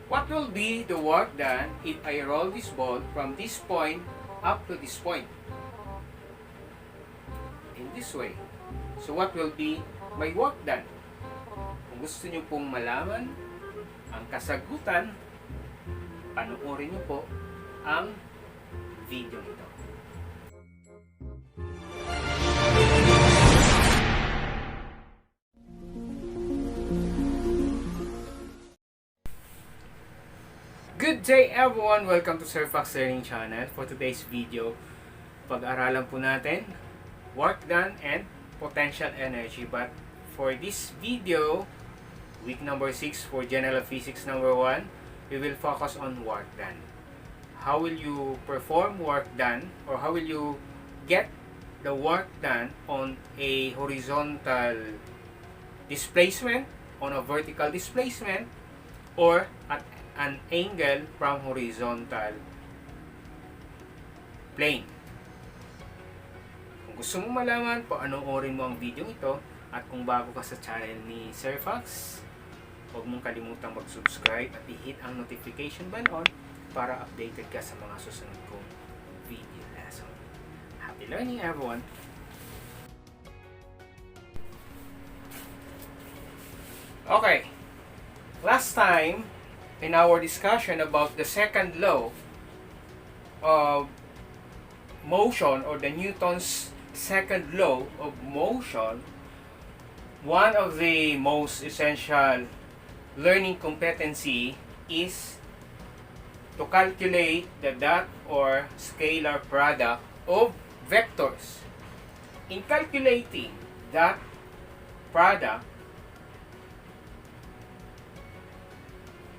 What will be the work done if I roll this ball from this point up to this point? In this way. So what will be my work done? Kung gusto nyo pong malaman ang kasagutan, panoorin nyo po ang video nito. Good day everyone! Welcome to Sir Fox Learning Channel. For today's video, pag-aralan po natin work done and potential energy. But for this video, week number 6 for General Physics number 1, we will focus on work done. How will you perform work done, or how will you get the work done on a horizontal displacement, on a vertical displacement, or at an angle from horizontal plane. Kung gusto mo malaman, panoorin mo ang video ito, at kung bago ka sa channel ni Sir Fox, huwag mong kalimutang mag-subscribe at i-hit ang notification bell on para updated ka sa mga susunod kong video lesson. Happy learning everyone! Okay, last time in our discussion about the second law of motion, or the Newton's second law of motion, one of the most essential learning competency is to calculate the dot or scalar product of vectors. In calculating that product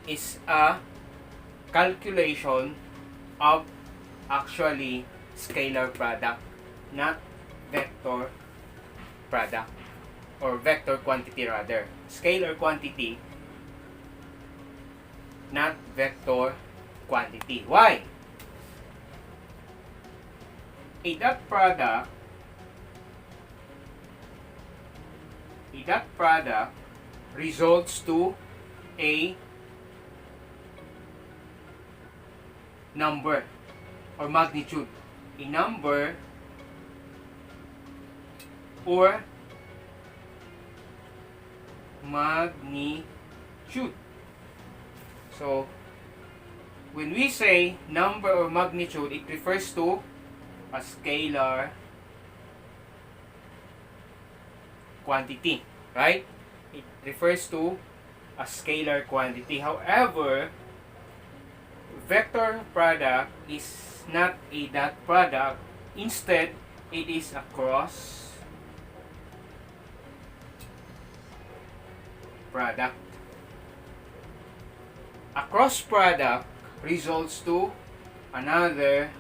is a calculation of actually scalar product, not vector product, or vector quantity rather. Scalar quantity, not vector quantity. Why? A dot product results to a number or magnitude. A number or magnitude. So, when we say number or magnitude, it refers to a scalar quantity, right? It refers to a scalar quantity. However, vector product is not a dot product. Instead, it is a cross product. A cross product results to another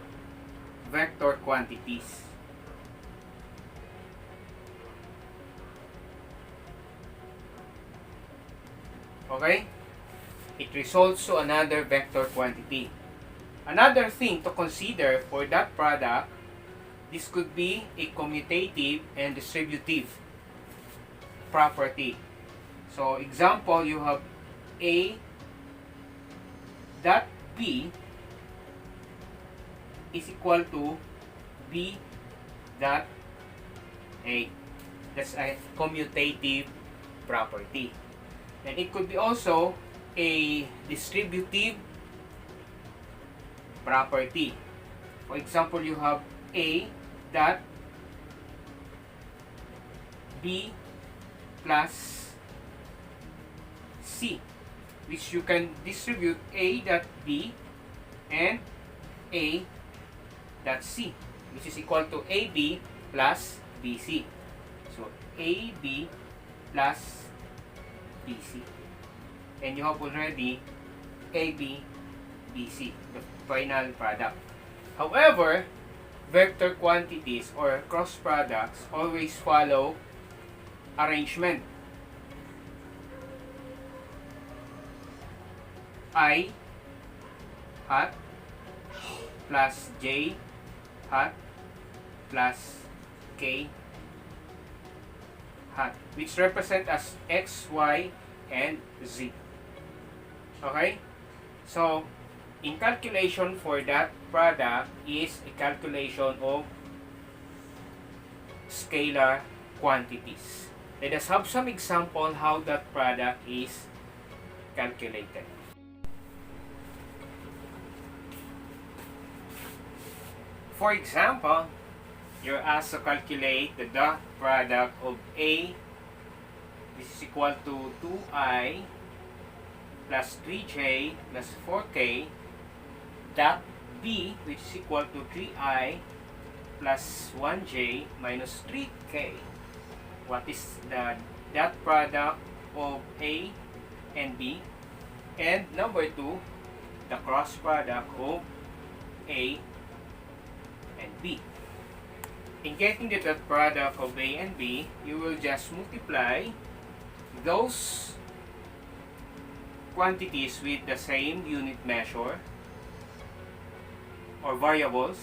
vector quantities. Okay? It results to another vector quantity. Another thing to consider for that product, this could be a commutative and distributive property. So, example, you have A dot B is equal to B dot A. That's a commutative property. And it could be also a distributive property. For example, you have A dot B plus C, which you can distribute A dot B and A dot C, which is equal to AB plus BC. So, AB plus BC. And you have already AB, BC, the final product. However, vector quantities or cross products always follow arrangement. I hat plus J hat plus K hat, which represent as X, Y, and Z. Okay? So, in calculation for that product is a calculation of scalar quantities. Let us have some example how that product is calculated. For example, you're asked to calculate the dot product of A. This is equal to 2i plus 3j plus 4k dot B, which is equal to 3i plus 1j minus 3k. What is the dot product of A and B? And number 2, the cross product of A and B. In getting the dot product of A and B, you will just multiply those quantities with the same unit measure or variables.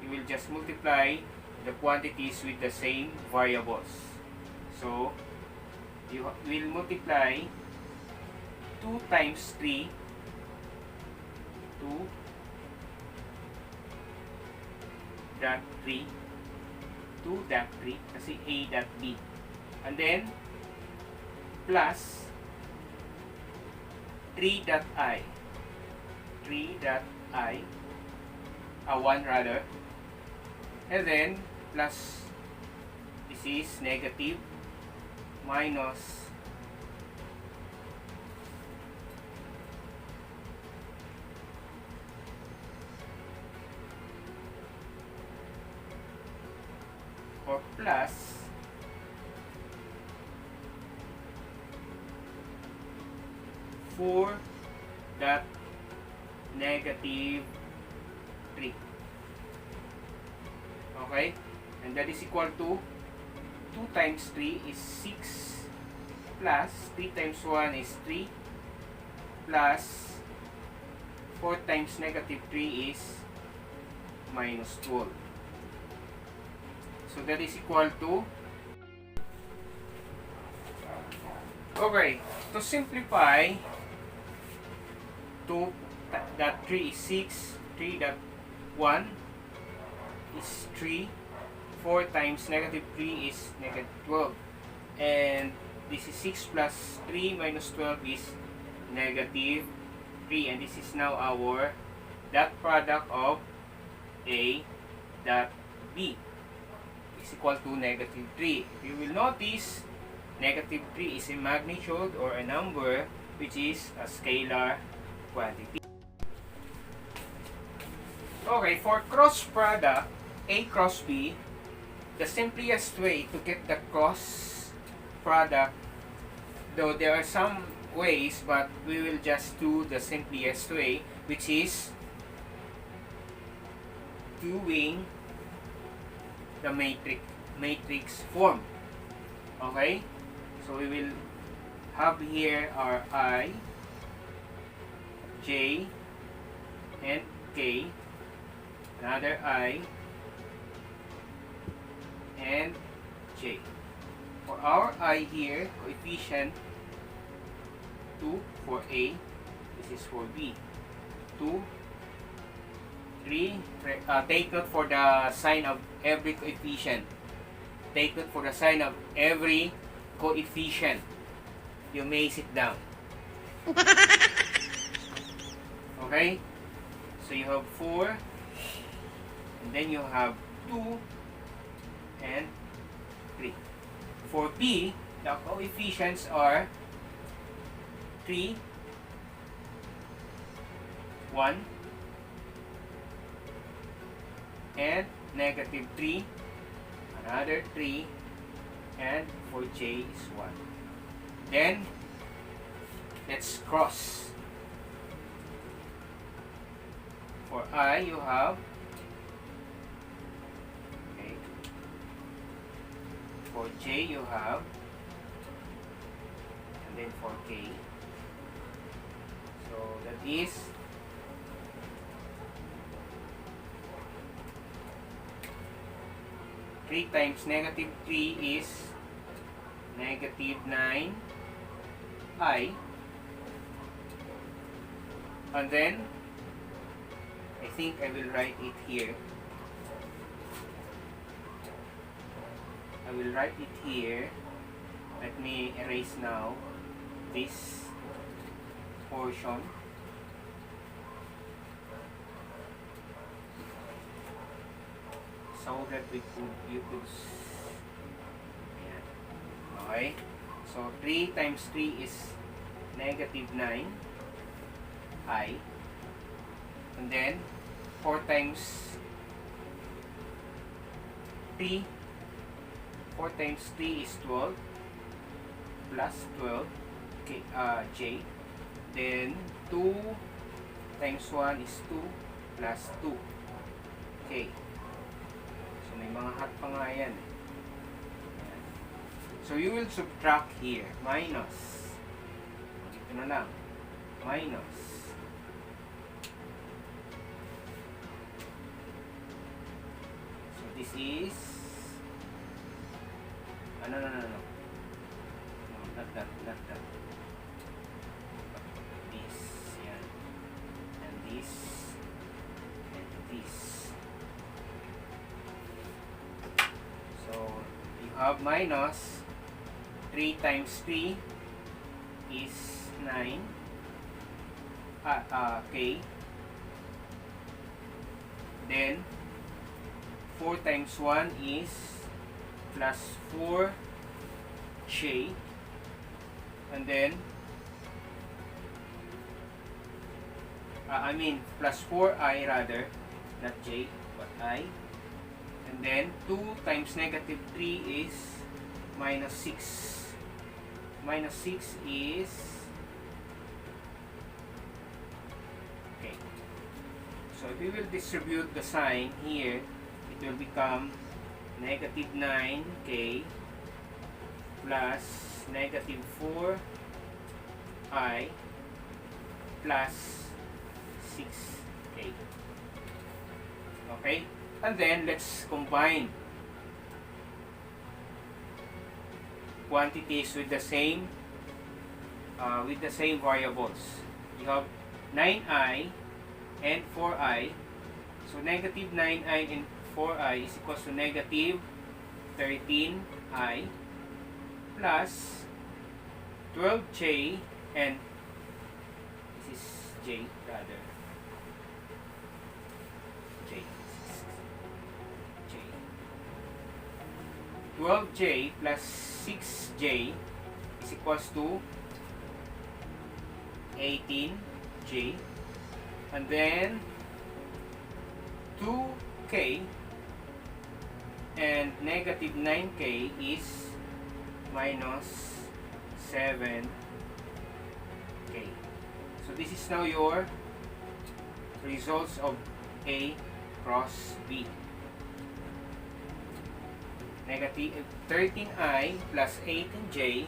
You will just multiply the quantities with the same variables. So, you will multiply 2 times 3 2 dot 3 2 dot 3 kasi A dot B, and then plus 3 dot I 1 rather, and then plus this is negative minus or plus four dot negative 3. Okay? And that is equal to 2 times 3 is 6 plus 3 times 1 is 3 plus 4 times negative 3 is minus 12. So that is equal to, okay, to simplify, 2 dot 3 is 6, 3 dot 1 is 3, 4 times negative 3 is negative 12, and this is 6 plus 3 minus 12 is negative 3, and this is now our dot product of A dot B is equal to negative 3. You will notice negative 3 is a magnitude or a number which is a scalar quantity. Okay, for cross product A cross B, the simplest way to get the cross product, though there are some ways, but we will just do the simplest way, which is doing the matrix form. Okay, so we will have here our I, J, and K, another I, and J. For our I here, coefficient 2 for A, this is for B, 2, 3, take note for the sign of every coefficient. Take note for the sign of every coefficient. You may sit down. Okay? So you have 4, and then you have 2, and 3. For B, the coefficients are 3, 1, and negative 3, another 3, and for J is 1. Then, let's cross. For I, you have, okay. For J, you have, and then for K. So, that is 3 times negative 3 is negative 9 I And then I think I will write it here. I will write it here. Let me erase now this portion. So that you could okay. So 3 times 3 is negative 9i. And then 4 times 3 is 12 plus 12 j. Then 2 times 1 is 2 plus 2 k. So may mga hat pa nga yan. So you will subtract here, minus. Ito na lang, minus. So this is, no, not that. This, yan. And this, and this. So you have minus 3 times 3 is 9 k. Then 4 times 1 is plus 4 j. And then plus 4i rather, not j but I. And then 2 times negative 3 is minus 6. Minus 6 is okay. So if we will distribute the sign here, it will become negative 9k plus negative 4i plus 6k. Okay? And then let's combine quantities with the same variables. You have 9i and 4i. So negative 9i and 4i is equals to negative 13i plus 12j, and this is j rather. J. 12j plus 6j is equals to 18j, and then 2k and negative 9k is minus 7k. So this is now your results of A cross B. Negative 13i plus 18j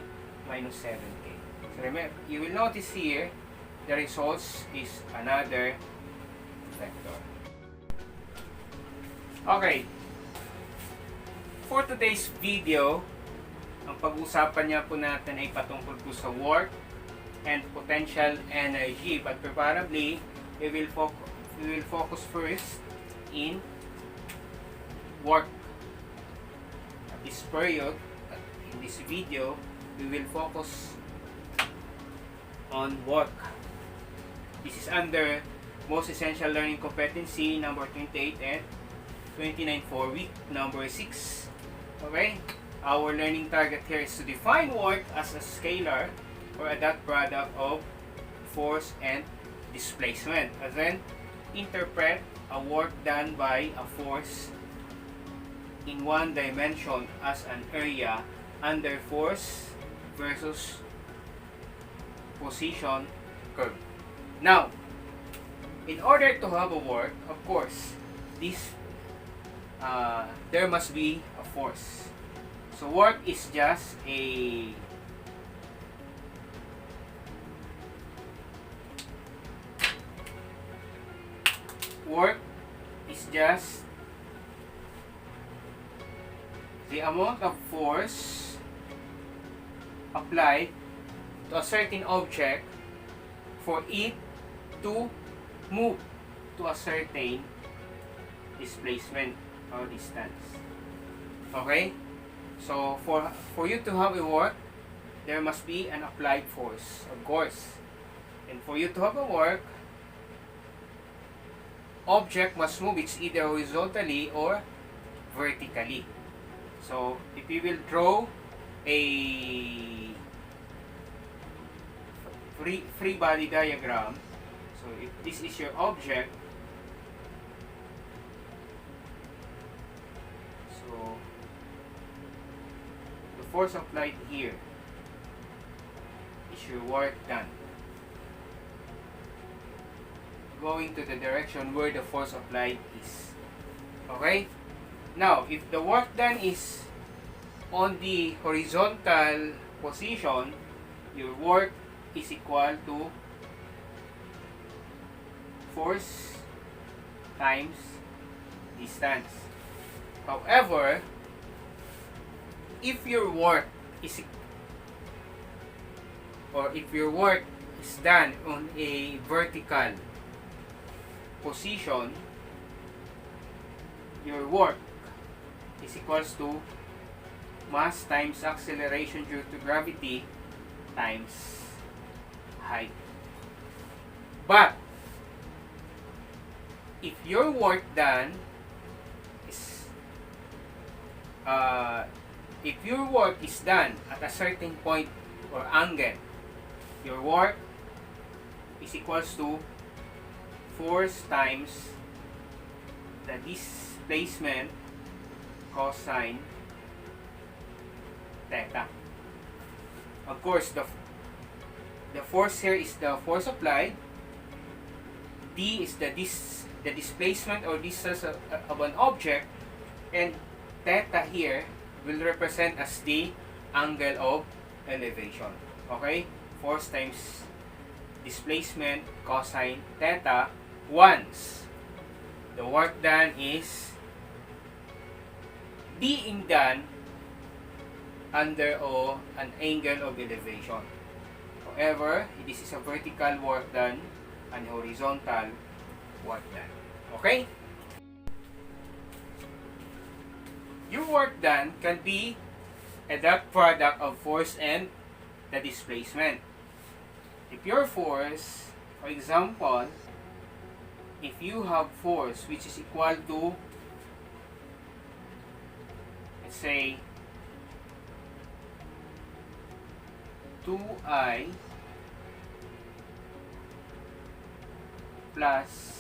minus 7k. So remember, you will notice here the results is another vector. Okay. For today's video, ang pag-usapan niya po natin ay patungkol po sa work and potential energy. But preferably, we will focus first in work. At this period, in this video, we will focus on work. This is under Most Essential Learning Competency number 28 and 29 for week number 6. Okay? Our learning target here is to define work as a scalar or a dot product of force and displacement. And then, interpret a work done by a force in one dimension as an area under force versus position curve. Now, in order to have a work, of course, there must be a force. So work is just the amount of force applied to a certain object for it to move to a certain displacement or distance. Okay? So, for you to have a work, there must be an applied force, of course. And for you to have a work, object must move it's either horizontally or vertically. So, if you will draw a free body diagram, so if this is your object, so the force applied here is your work done, going to the direction where the force applied is. Okay? Now, if the work done is on the horizontal position, your work is equal to force times distance. However, if your work is done on a vertical position, your work is equals to mass times acceleration due to gravity times height. But if your work done is done at a certain point or angle, your work is equals to force times the displacement cosine theta. Of course, the force here is the force applied. D is the displacement or distance of an object, and theta here will represent as the angle of elevation. Okay? Force times displacement cosine theta once the work done is being done under an angle of elevation. However, this is a vertical work done and horizontal work done. Okay? Your work done can be a dot product of force and the displacement. If your force, for example, if you have force which is equal to, let's say, 2I plus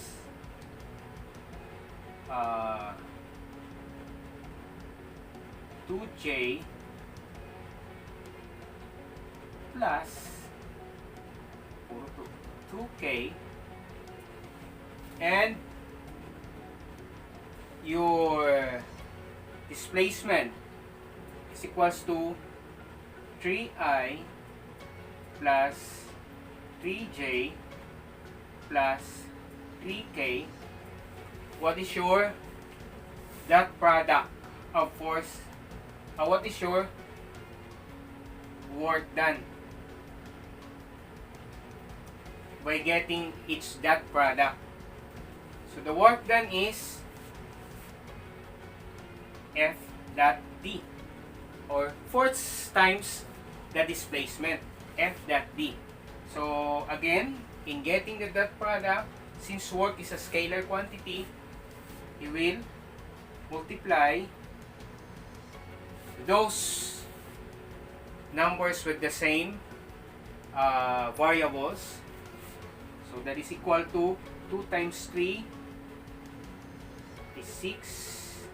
2J plus 2K, and your displacement is equals to 3I plus 3J plus 3K. What is your dot product of force? What is your work done? By getting each dot product. So the work done is F dot D, or force times the displacement, F dot D. So again, in getting the dot product, since work is a scalar quantity, you will multiply those numbers with the same variables. So that is equal to 2 times 3 is 6.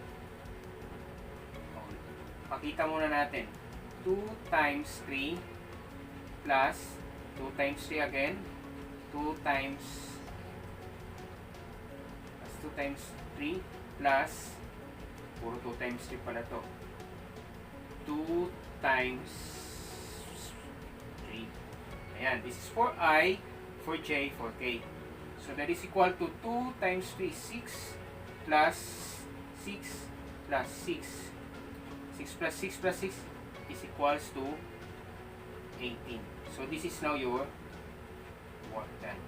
Pakita muna natin. 2 times 3 plus 2 times 3 again. 2 times 3 plus, puro 2 times 3 pala to. 2 times 3. Ayan, this is for I, for J, for K. So that is equal to 2 times 3 is 6 plus 6 plus 6. 6 plus 6 plus 6 is equals to 18. So this is now your work done.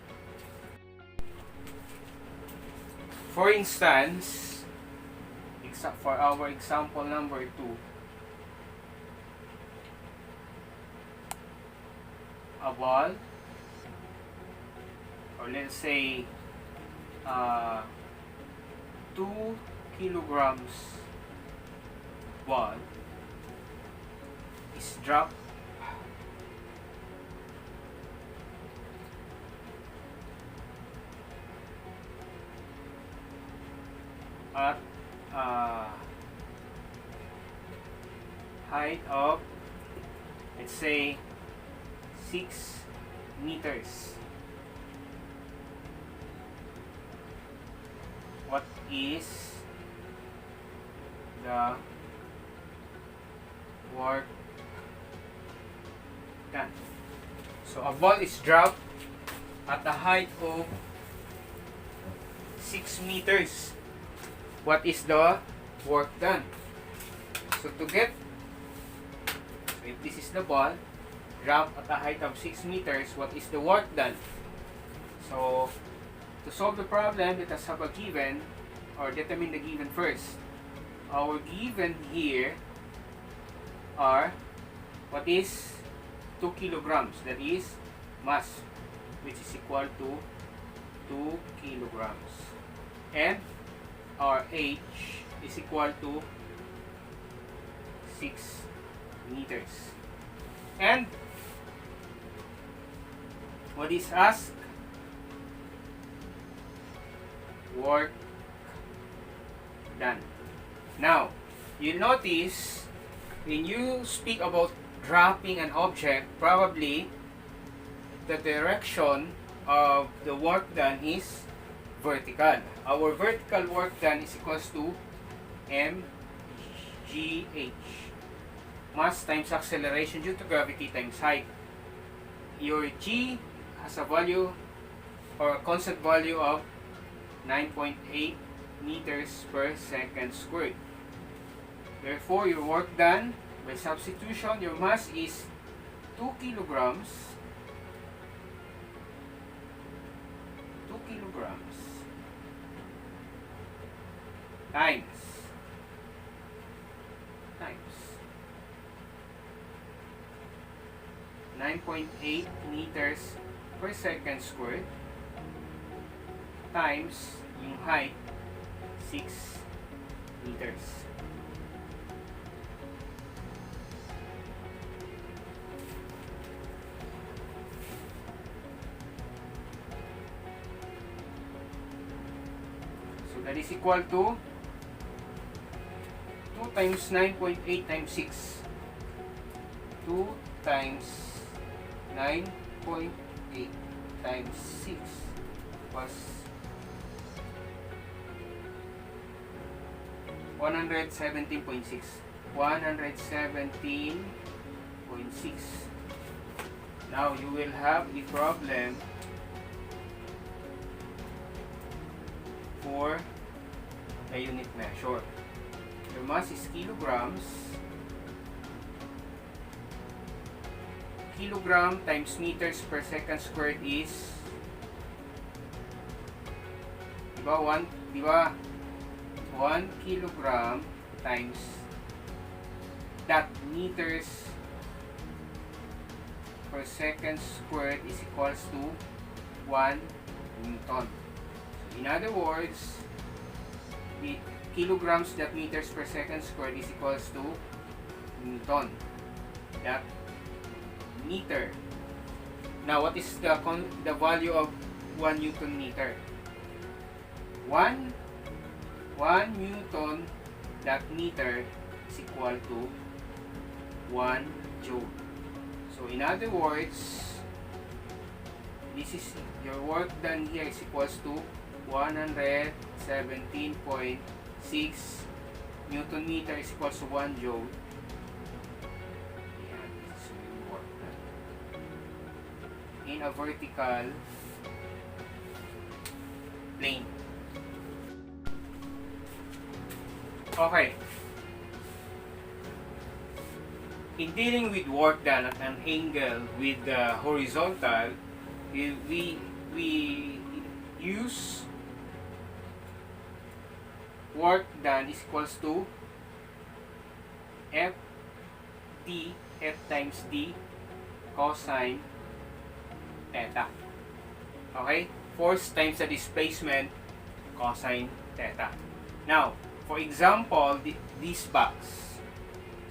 for instance, for our example number 2, a ball, or let's say 2 kilograms ball is dropped at height of, let's say, 6 meters. What is the work done? So a ball is dropped at a height of 6 meters. What is the work done? So to get, so if this is the ball dropped at a height of 6 meters, what is the work done? So to solve the problem, let us have a given, or determine the given first. Our given here are, what is 2 kilograms, that is mass, which is equal to 2 kilograms. And our h is equal to 6 meters. And what is asked? Work done. Now, you notice when you speak about dropping an object, probably the direction of the work done is vertical. Our vertical work done is equals to mgh, mass times acceleration due to gravity times height. Your g has a value, or a constant value, of 9.8 meters per second squared. Therefore, your work done by substitution, your mass is 2 kilograms. 2 kilograms times 9.8 meters per second squared times yung height 6 meters. So that is equal to 2 times 9.8 times 6. 2 times 9.8 times 6 was 117.6. 117.6. Now you will have the problem for a unit measure. Your mass is kilograms. Kilogram times meters per second squared is, diba 1 kilogram times that meters per second squared is equals to 1 Newton. So in other words, the kilograms that meters per second squared is equals to Newton. That meter. Now, what is the value of 1 Newton meter? 1 Newton that meter is equal to 1 joule. So in other words, this is your work done here is equals to 117.6 Newton meter is equals to 1 joule. Ayan, this is your work done in a vertical plane. Okay. In dealing with work done at an angle with the horizontal, we use work done is equals to F times D cosine theta. Okay? Force times the displacement cosine theta. Now, for example, this box.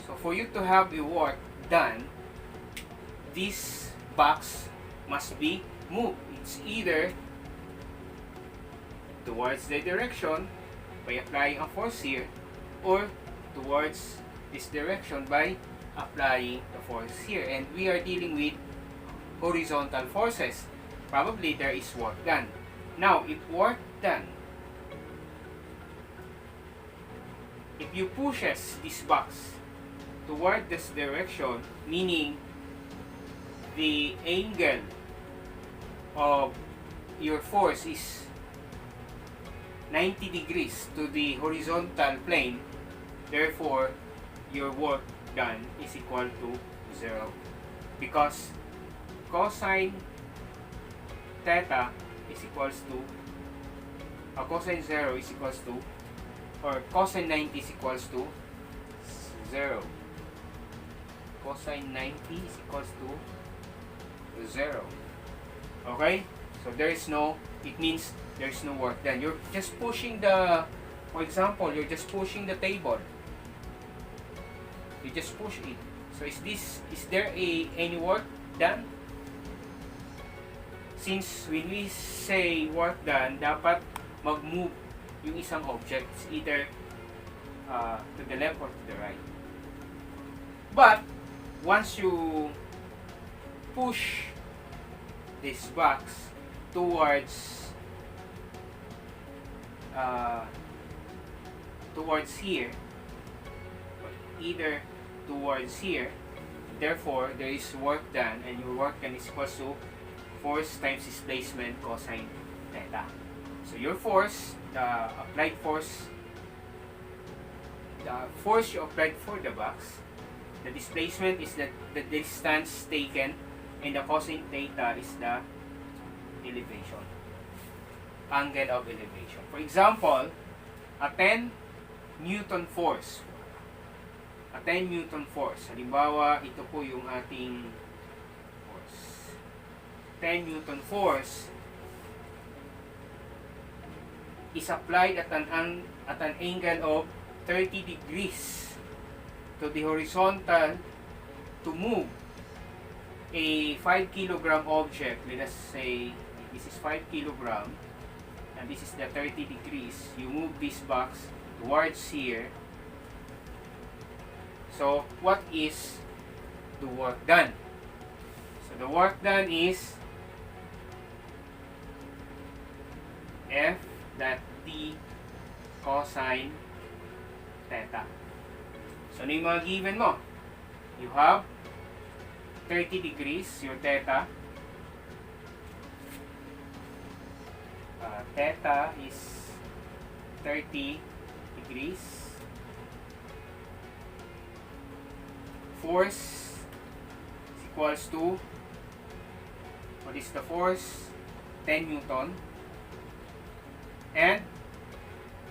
So, for you to have a work done, this box must be moved. It's either towards the direction by applying a force here, or towards this direction by applying the force here. And we are dealing with horizontal forces. Probably there is work done. Now, if work done, if you pushes this box toward this direction, meaning the angle of your force is 90 degrees to the horizontal plane, therefore your work done is equal to 0, because cosine theta is equals to cosine 0 is equals to, or cosine 90 is equals to 0. Cosine 90 is equals to 0. Okay? So there is no, it means there is no work done. You're just pushing the, for example, you're just pushing the table. You just push it. So is there any work done? Since when we say work done, dapat mag-move yung isang object, either to the left or to the right. But once you push this box towards here, either towards here, therefore there is work done, and your work done is equal to force times displacement cosine theta. So your force, the force you applied for the box, the displacement is the distance taken, and the cosine theta is the elevation, angle of elevation. For example, a 10 Newton force. A 10 Newton force. Halimbawa, ito po yung ating force. 10 Newton force is applied at an angle of 30 degrees to the horizontal to move a 5 kilogram object. Let us say this is 5 kilogram and this is the 30 degrees. You move this box towards here. So what is the work done? So the work done is F dot T cosine theta. So ano yung mga given mo? You have 30 degrees, your theta. Theta is 30 degrees. Force is equals to, what is the force? 10 Newton. And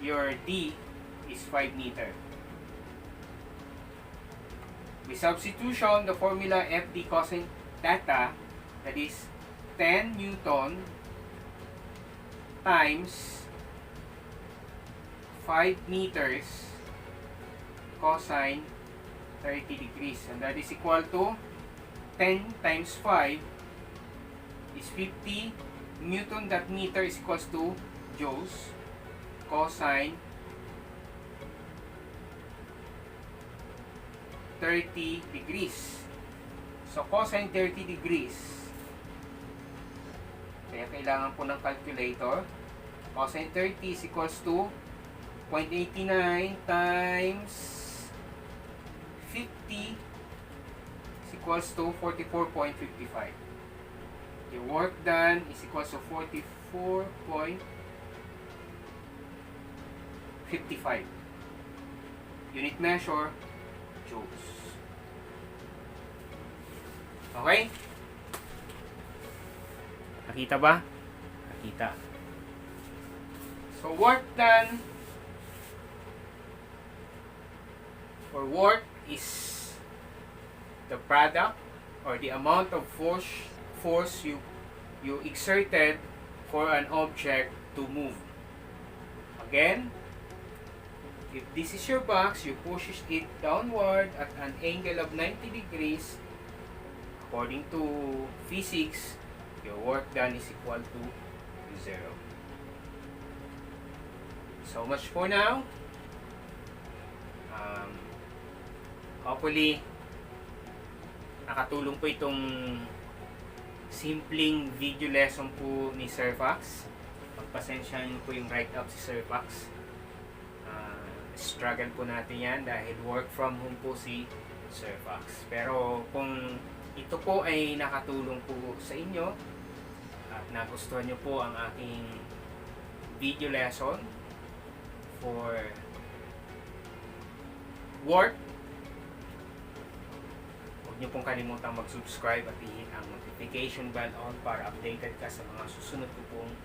your D is 5 meter. With substitution, the formula FD cosine theta, that is 10 Newton times 5 meters cosine 30 degrees. And that is equal to 10 times 5 is 50 Newton. That meter is equals to joules cosine 30 degrees. So cosine 30 degrees, kaya kailangan po ng calculator. Cosine 30 is equals to 0.89 times 50 is equals to 44.55. The work done is equals to 44.55. Unit measure, joules. Okay? Nakita ba? Nakita. So work done or work is the product or the amount of force you exerted for an object to move. Again, if this is your box, you push it downward at an angle of 90 degrees. According to physics, your work done is equal to 0. So much for now. Hopefully, nakatulong po itong simpleng video lesson po ni Sir Fox. Pagpasensya niyo po yung write-up si Sir Fox. Struggle po natin yan dahil work from home po si Sir Fox. Pero kung ito po ay nakatulong po sa inyo at nagustuhan nyo po ang aking video lesson for work, huwag nyo pong kalimutang mag-subscribe at i-hit ang notification bell on para updated ka sa mga susunod ko pong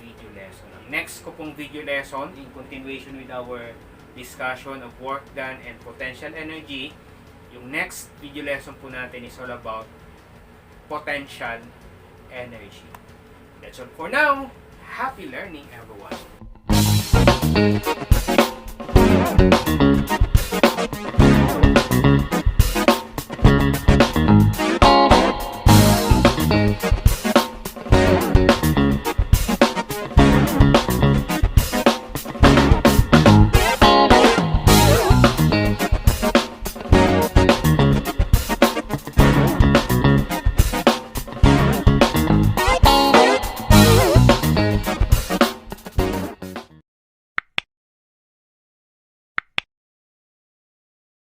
video lesson. Ang next ko pong video lesson, in continuation with our discussion of work done and potential energy, yung next video lesson po natin is all about potential energy. That's all for now. Happy learning, everyone!